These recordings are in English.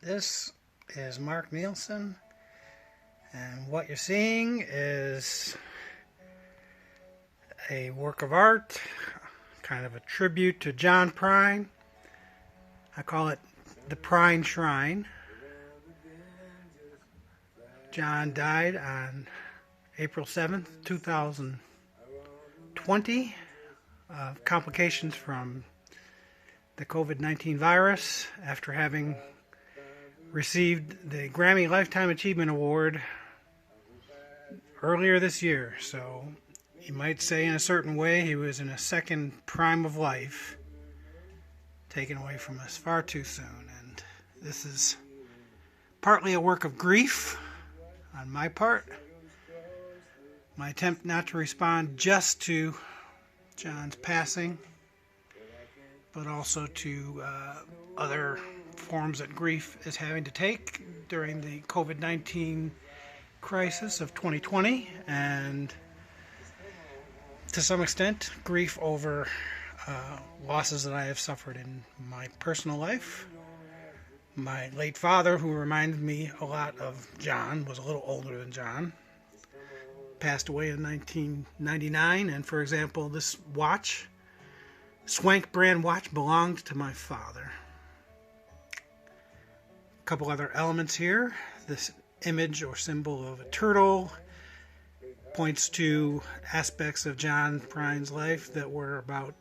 This is Mark Nielsen, and what you're seeing is a work of art, kind of a tribute to John Prine. I call it the Prine Shrine. John died on April 7th, 2020 of complications from the COVID-19 virus after having received the Grammy Lifetime Achievement Award earlier this year. So you might say in a certain way he was in a second prime of life, taken away from us far too soon. And this is partly a work of grief on my part. My attempt not to respond just to John's passing, but also to other forms that grief is having to take during the COVID-19 crisis of 2020, and to some extent grief over losses that I have suffered in my personal life. My late father, who reminded me a lot of John, was a little older than John, passed away in 1999, and for example, this watch, Swank brand watch, belonged to my father. A couple other elements here. This image or symbol of a turtle points to aspects of John Prine's life that were about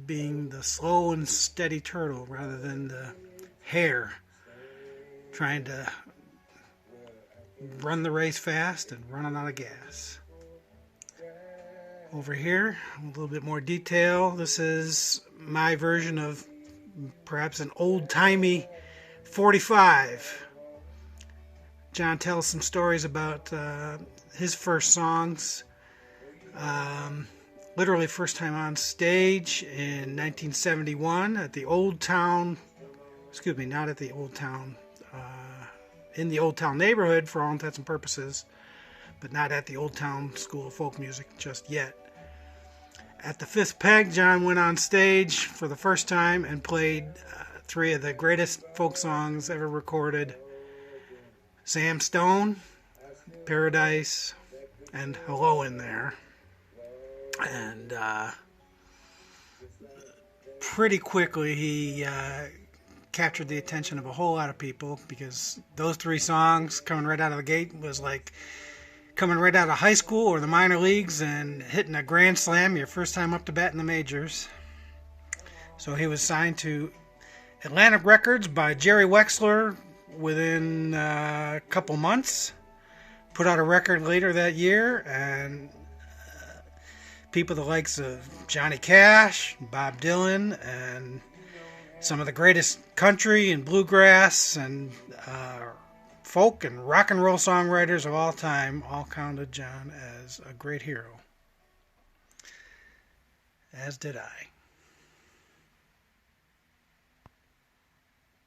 being the slow and steady turtle rather than the hare trying to run the race fast and running out of gas. Over here, a little bit more detail. This is my version of perhaps an old-timey 45. John tells some stories about his first songs. Literally first time on stage in 1971 at the Old Town, not at the Old Town, in the Old Town neighborhood for all intents and purposes, but not at the Old Town School of Folk Music just yet. At the Fifth Peg, John went on stage for the first time and played three of the greatest folk songs ever recorded: Sam Stone, Paradise, and Hello in There. And pretty quickly he captured the attention of a whole lot of people, because those three songs coming right out of the gate was like coming right out of high school or the minor leagues and hitting a grand slam your first time up to bat in the majors. So he was signed to Atlantic Records by Jerry Wexler within a couple months. Put out a record later that year, and people the likes of Johnny Cash, Bob Dylan, and some of the greatest country and bluegrass and folk and rock and roll songwriters of all time all counted John as a great hero. As did I.